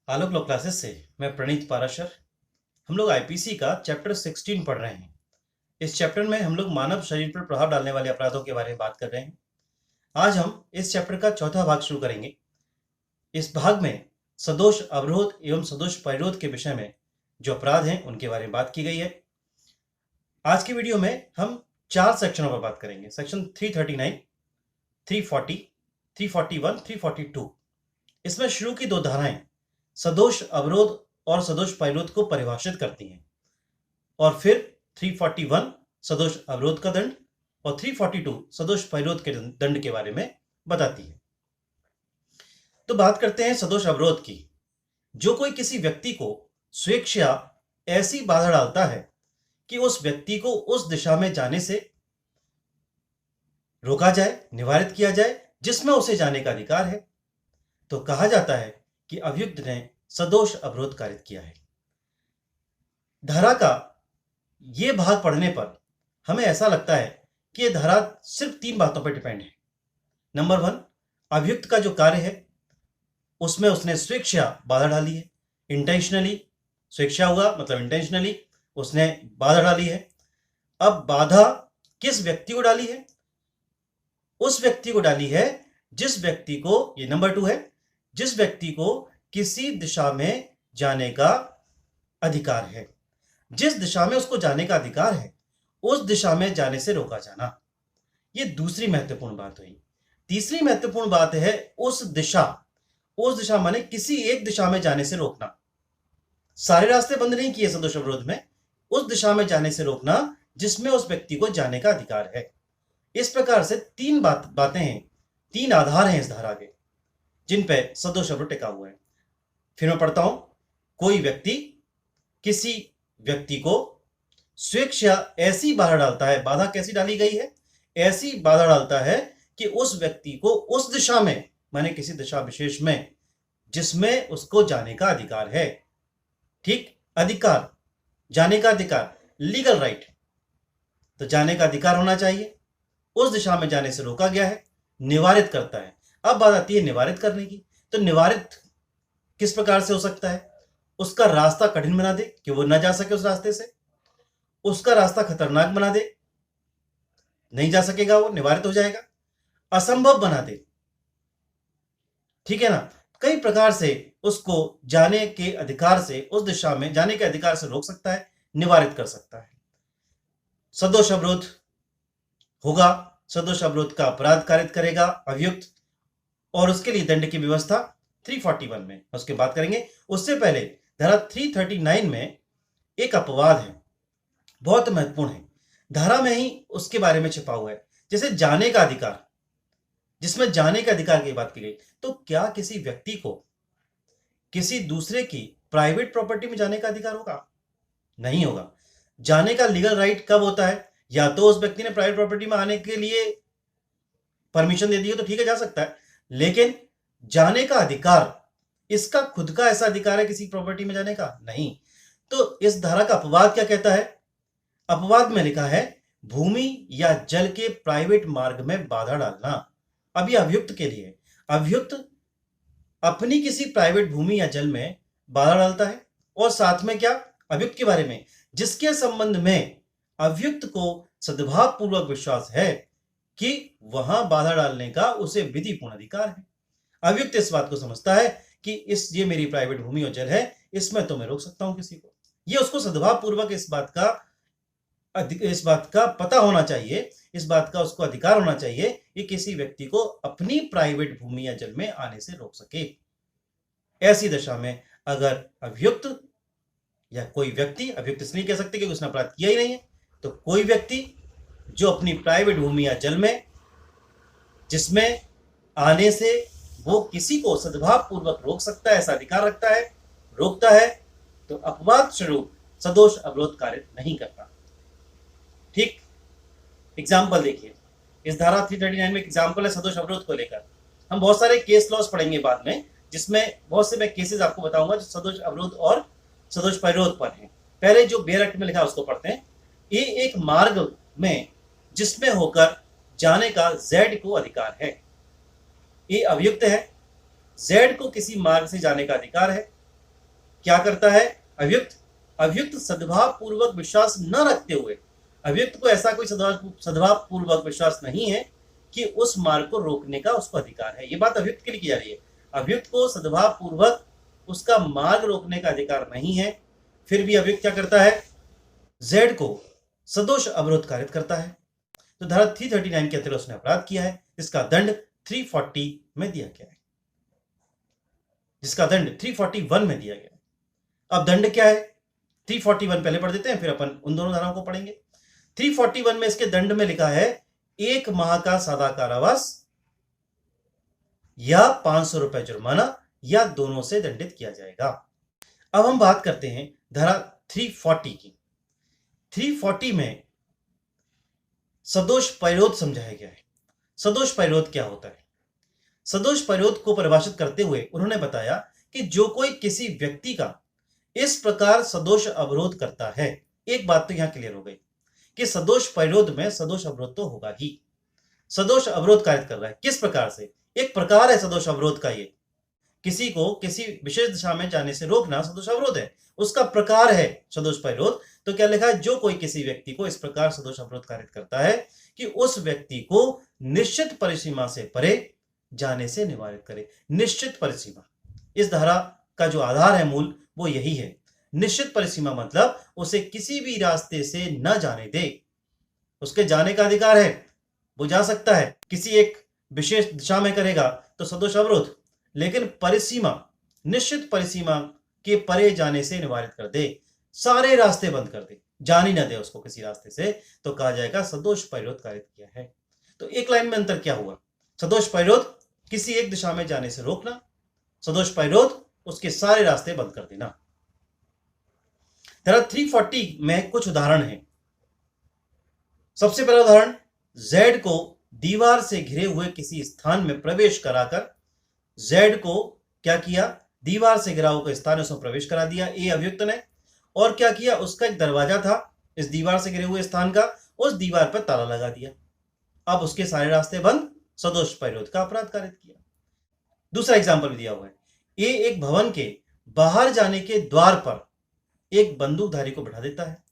आलोक law classes से मैं प्रणीत पाराशर। हम लोग आईपीसी का चैप्टर 16 पढ़ रहे हैं। इस चैप्टर में हम लोग मानव शरीर पर प्रभाव डालने वाले अपराधों के बारे में बात कर रहे हैं। आज हम इस चैप्टर का चौथा भाग शुरू करेंगे। इस भाग में सदोष अवरोध एवं सदोष परिरोध के विषय में जो अपराध हैं उनके बारे में बात की गई है। आज की वीडियो में हम 4 सेक्शनों पर बात करेंगे। सेक्शन 339, 340, 341, 342। इसमें शुरू की 2 धाराएं सदोष अवरोध और सदोष परिरोध को परिभाषित करती हैं, और फिर 341 सदोष अवरोध का दंड और 342 सदोष परिरोध के दंड के बारे में बताती है। तो बात करते हैं सदोष अवरोध की। जो कोई किसी व्यक्ति को स्वेच्छा ऐसी बाधा डालता है कि उस व्यक्ति को उस दिशा में जाने से रोका जाए, निवारित किया जाए जिसमें उसे जाने का अधिकार है, तो कहा जाता है कि अभियुक्त ने सदोष अवरोध कारित किया है। धारा का ये भाग पढ़ने पर हमें ऐसा लगता है कि यह धारा सिर्फ 3 बातों पर डिपेंड है। नंबर 1, अभियुक्त का जो कार्य है उसमें उसने स्वेच्छा बाधा डाली है। इंटेंशनली स्वेच्छा हुआ मतलब इंटेंशनली उसने बाधा डाली है। अब बाधा किस व्यक्ति को डाली है? उस व्यक्ति को डाली है जिस व्यक्ति को, ये नंबर 2 है, जिस व्यक्ति को किसी दिशा में जाने का अधिकार है। जिस दिशा में उसको जाने का अधिकार है उस दिशा में जाने से रोका जाना, ये दूसरी महत्वपूर्ण बात हुई। तीसरी महत्वपूर्ण बात है उस दिशा माने किसी एक दिशा में जाने से रोकना। सारे रास्ते बंद नहीं किए सदोष अवरोध में, उस दिशा में जाने से रोकना जिसमें उस व्यक्ति को जाने का अधिकार है। इस प्रकार से 3 बातें हैं, 3 आधार हैं इस धारा के जिन पे सदोष अवरोध टिका हुआ है। फिर मैं पढ़ता हूं। कोई व्यक्ति किसी व्यक्ति को स्वेच्छा ऐसी बाधा डालता है, बाधा कैसी डाली गई है? ऐसी बाधा डालता है कि उस व्यक्ति को उस दिशा में, माने किसी दिशा विशेष में, जिसमें उसको जाने का अधिकार है। ठीक, अधिकार, जाने का अधिकार, लीगल राइट। तो जाने का अधिकार होना चाहिए, उस दिशा में जाने से रोका गया है, निवारित करता है। अब बात आती है निवारित करने की। तो निवारित किस प्रकार से हो सकता है? उसका रास्ता कठिन बना दे कि वो ना जा सके उस रास्ते से, उसका रास्ता खतरनाक बना दे, नहीं जा सकेगा, वो निवारित हो जाएगा। असंभव बना दे, ठीक है ना। कई प्रकार से उसको जाने के अधिकार से, उस दिशा में जाने के अधिकार से रोक सकता है, निवारित कर सकता है। सदोष अवरोध होगा, सदोष अवरोध का अपराध कारित करेगा अभियुक्त, और उसके लिए दंड की व्यवस्था 341 में उसके बात करेंगे। उससे पहले धारा 339 में एक अपवाद है, बहुत महत्वपूर्ण है, धारा में ही उसके बारे में छिपा हुआ है। जैसे जाने का अधिकार, जिसमें जाने के अधिकार की बात की गई, तो क्या किसी व्यक्ति को किसी दूसरे की प्राइवेट प्रॉपर्टी में जाने का अधिकार होगा? नहीं होगा। जाने का लीगल राइट कब होता है? या तो उस व्यक्ति ने प्राइवेट प्रॉपर्टी में आने के लिए परमिशन दे दी हो तो ठीक है, जा सकता है, लेकिन जाने का अधिकार, इसका खुद का ऐसा अधिकार है किसी प्रॉपर्टी में जाने का? नहीं। तो इस धारा का अपवाद क्या कहता है? अपवाद में लिखा है भूमि या जल के प्राइवेट मार्ग में बाधा डालना। अब यह अभियुक्त के लिए, अभियुक्त अपनी किसी प्राइवेट भूमि या जल में बाधा डालता है, और साथ में क्या? अभियुक्त के बारे में जिसके संबंध में अभियुक्त को सद्भाव पूर्वक विश्वास है कि वहां बाधा डालने का उसे विधिपूर्ण अधिकार है। अभियुक्त इस बात को समझता है कि ये मेरी प्राइवेट भूमि और जल है, इसमें तो मैं रोक सकता हूं किसी को। ये उसको सद्भाव पूर्वक इस बात का पता होना चाहिए, इस बात का उसको अधिकार होना चाहिए कि किसी व्यक्ति को अपनी प्राइवेट भूमि या जल में आने से रोक सके। ऐसी दशा में अगर अभियुक्त या कोई व्यक्ति, अभियुक्त इसलिए कह सकते क्योंकि उसने अपराध किया ही नहीं है, तो कोई व्यक्ति जो अपनी प्राइवेट भूमि या जल में, जिसमें आने से वो किसी को सद्भाव पूर्वक रोक सकता है, ऐसा अधिकार रखता है, रोकता है, तो अपवाद स्वरूप सदोष अवरोध कारित नहीं करता। ठीक, एग्जाम्पल देखिए, इस धारा 339 में एग्जाम्पल है सदोष अवरोध को लेकर। हम बहुत सारे केस लॉस पढ़ेंगे बाद में, जिसमें बहुत से मैं केसेस आपको बताऊंगा जो सदोष अवरोध और सदोष परिरोध पर हैं। पहले जो बेयर एक्ट में लिखा है उसको पढ़ते हैं। ये एक मार्ग में जिसमें होकर जाने का जेड को अधिकार है, ये अभियुक्त है, जेड को किसी मार्ग से जाने का अधिकार है, क्या करता है अभियुक्त? अभियुक्त सद्भाव पूर्वक विश्वास न रखते हुए, अभियुक्त को ऐसा कोई सद्भाव पूर्वक विश्वास नहीं है कि उस मार्ग को रोकने का उसको अधिकार है। ये बात अभियुक्त के लिए की जा रही है। अभियुक्त को सद्भाव पूर्वक उसका मार्ग रोकने का अधिकार नहीं है, फिर भी अभियुक्त क्या करता है? जेड को सदोष अवरोध कारित करता है। तो धारा 339 के तहत उसने अपराध किया है, जिसका दंड 340 में दिया गया है, जिसका दंड 341 में दिया गया है। अब दंड क्या है? 341 पहले पढ़ देते हैं, फिर अपन उन दोनों धाराओं को पढ़ेंगे। 341 में इसके दंड में लिखा है 1 माह का सादा कारावास या 500 रुपए जुर्माना या दोनों से दंडित किया जाएगा। अब हम बात करते हैं धारा 340 की। 340 में सदोष परिरोध समझाया गया है। सदोष परिरोध क्या होता है? सदोष परिरोध को परिभाषित करते हुए उन्होंने बताया कि जो कोई किसी व्यक्ति का इस प्रकार सदोष अवरोध करता है, एक बात तो यहां क्लियर हो गई कि सदोष परिरोध में सदोष अवरोध तो होगा ही। सदोष अवरोध कारित कर रहा है, किस प्रकार से? एक प्रकार है सदोष अवरोध का, ये किसी को किसी विशेष दिशा में जाने से रोकना सदोष अवरोध है, उसका प्रकार है सदोष परिरोध। तो क्या लिखा है? जो कोई किसी व्यक्ति को इस प्रकार सदोष अवरोध कारित करता है कि उस व्यक्ति को निश्चित परिसीमा से परे जाने से निवारित करे। निश्चित परिसीमा, इस धारा का जो आधार है मूल, वो यही है। निश्चित परिसीमा मतलब उसे किसी भी रास्ते से न जाने दे, उसके जाने का अधिकार है, वो जा सकता है। किसी एक विशेष दिशा में करेगा तो सदोष अवरोध, लेकिन परिसीमा, निश्चित परिसीमा के परे जाने से निवारित कर दे, सारे रास्ते बंद कर दे, जान ही न दे उसको किसी रास्ते से, तो कहा जाएगा सदोष परिरोध कारित किया है। तो एक लाइन में अंतर क्या हुआ? सदोष परिरोध किसी एक दिशा में जाने से रोकना, सदोष परिरोध उसके सारे रास्ते बंद कर देना। धारा 340 में कुछ उदाहरण हैं। सबसे पहला उदाहरण, जेड को दीवार से घिरे हुए किसी स्थान में प्रवेश कराकर, जेड को क्या किया? दीवार से घिरा हुआ स्थान उसमें प्रवेश करा दिया ए अभियुक्त ने, और क्या किया? उसका एक दरवाजा था इस दीवार से घिरे हुए स्थान का, उस दीवार पर ताला लगा दिया। अब उसके सारे रास्ते बंद, सदोष परिरोध का अपराध कारित किया। दूसरा एग्जाम्पल भी दिया हुआ है। ए एक भवन के बाहर जाने के द्वार पर एक बंदूकधारी को बैठा देता है।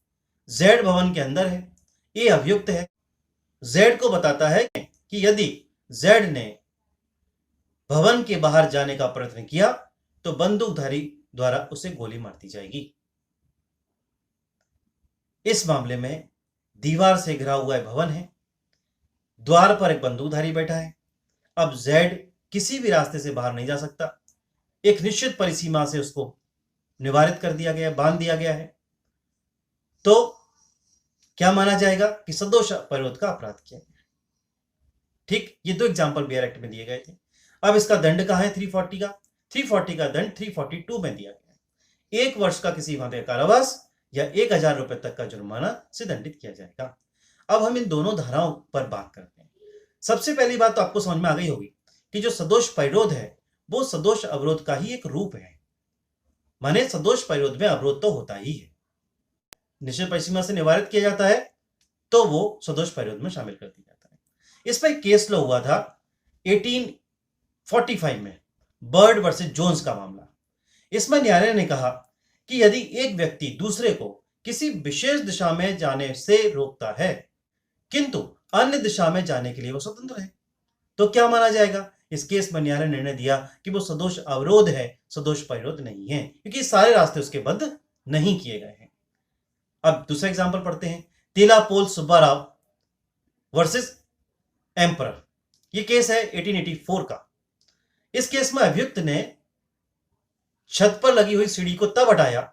जेड भवन के अंदर है, ए अभियुक्त है। जेड को बताता है कि यदि जेड ने भवन के बाहर जाने का प्रयत्न किया तो बंदूकधारी द्वारा उसे गोली मार दी जाएगी। इस मामले में दीवार से घिरा हुआ भवन है, द्वार पर एक बंदूकधारी बैठा है। अब जेड किसी भी रास्ते से बाहर नहीं जा सकता, एक निश्चित परिसीमा से उसको निवारित कर दिया गया, बांध दिया गया है। तो क्या माना जाएगा? कि सदोष परिरोध का अपराध किया गया। ठीक, ये दो एग्जाम्पल बिहार एक्ट में दिए गए थे। अब इसका दंड कहां है? 340 का। 340 का दंड 342 में दिया गया है। 1 वर्ष का किसी भांति का कारावास या 1000 रुपए तक का जुर्माना से दंडित किया जाएगा। अब हम इन दोनों धाराओं पर बात करते हैं। सबसे पहली बात तो आपको समझ में आ गई होगी कि जो सदोष परिरोध है वो सदोष अवरोध का ही एक रूप है। माने सदोष परिरोध में अवरोध तो होता ही है, निश्चित परिसीमा से निवारित किया जाता है तो वो सदोष परिरोध में शामिल कर दिया जाता है। इसमें केस लॉ हुआ था 1845 में, बर्ड वर्सेस जोन्स का मामला। इसमें न्यायालय ने कहा कि यदि एक व्यक्ति दूसरे को किसी विशेष दिशा में जाने से रोकता है किंतु अन्य दिशा में जाने के लिए वो स्वतंत्र है, तो क्या माना जाएगा? इस केस में न्यायालय ने निर्णय दिया कि वो सदोष अवरोध है, सदोष परिरोध नहीं है, क्योंकि सारे रास्ते उसके बंद नहीं किए गए हैं। अब दूसरा एग्जांपल पढ़ते हैं, तेलापोल सुब्बाराव वर्सेस एम्परर। ये केस है 1884 का। इस केस में अभियुक्त ने छत पर लगी हुई सीढ़ी को तब हटाया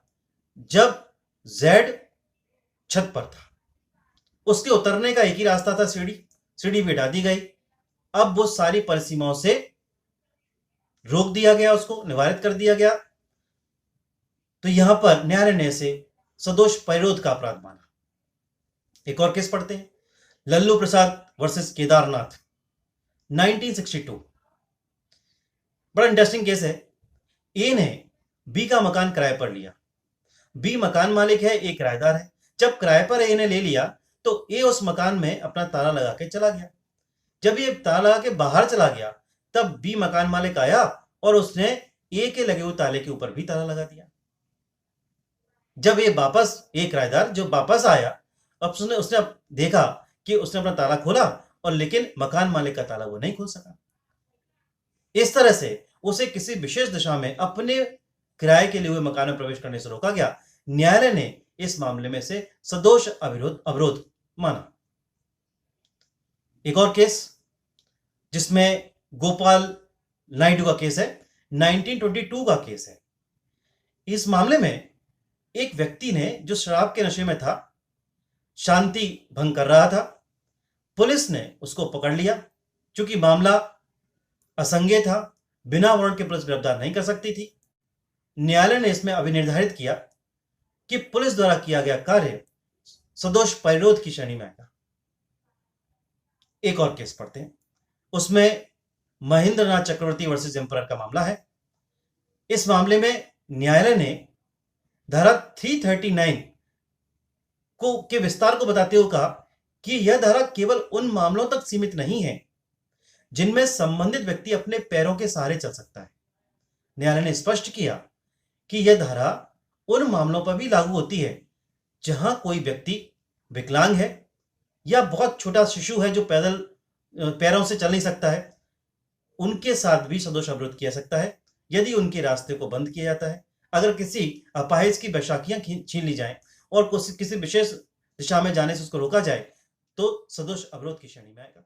जब जेड छत पर था। उसके उतरने का एक ही रास्ता था, सीढ़ी भी हटा दी गई। अब वो सारी परिसीमाओं से रोक दिया गया, उसको निवारित कर दिया गया। तो यहां पर न्यायालय ने इसे सदोष परिरोध का अपराध माना। एक और केस पढ़ते हैं, लल्लू प्रसाद वर्सेस केदारनाथ 1962। बड़ा इंटरेस्टिंग केस है। ए ने बी का मकान किराए पर लिया। बी मकान मालिक है, ए किराएदार है। जब किराए पर ए ने ले लिया तो ए उस मकान में अपना ताला लगा के चला गया। जब ये ताला लगा के बाहर चला गया तब बी मकान मालिक आया और उसने ए के लगे हुए ताले के ऊपर भी ताला लगा दिया। जब ये वापस एक किराएदार जो वापस आया, अब उसने अब देखा कि उसने अपना ताला खोला और लेकिन मकान मालिक का ताला वो नहीं खोल सका। इस तरह से उसे किसी विशेष दिशा में अपने किराए के लिए हुए मकान में प्रवेश करने से रोका गया। न्यायालय ने इस मामले में से सदोष अवरोध माना। एक और केस जिसमें गोपाल नायडू का केस है, 1922 का केस है। इस मामले में एक व्यक्ति ने जो शराब के नशे में था, शांति भंग कर रहा था, पुलिस ने उसको पकड़ लिया। क्योंकि मामला असंज्ञेय था, बिना वारंट के पुलिस गिरफ्तार नहीं कर सकती थी। न्यायालय ने इसमें अभिनिर्धारित किया कि पुलिस द्वारा किया गया कार्य सदोष परिरोध की श्रेणी में आएगा। एक और केस पढ़ते हैं, उसमें महेंद्रनाथ चक्रवर्ती वर्सेस एम्परर का मामला है। इस मामले में न्यायालय ने धारा 339 के विस्तार को बताते हुए कहा कि यह धारा केवल उन मामलों तक सीमित नहीं है जिनमें संबंधित व्यक्ति अपने पैरों के सहारे चल सकता है। न्यायालय ने स्पष्ट किया कि यह धारा उन मामलों पर भी लागू होती है जहां कोई व्यक्ति विकलांग है या बहुत छोटा शिशु है जो पैदल पैरों से चल नहीं सकता है, उनके साथ भी सदोष अवरोध किया सकता है यदि उनके रास्ते को बंद किया जाता है, अगर किसी अपाहिज की बैसाखियां छीन ली जाएं और किसी विशेष दिशा में जाने से उसको रोका जाए तो सदोष अवरोध की श्रेणी में आएगा।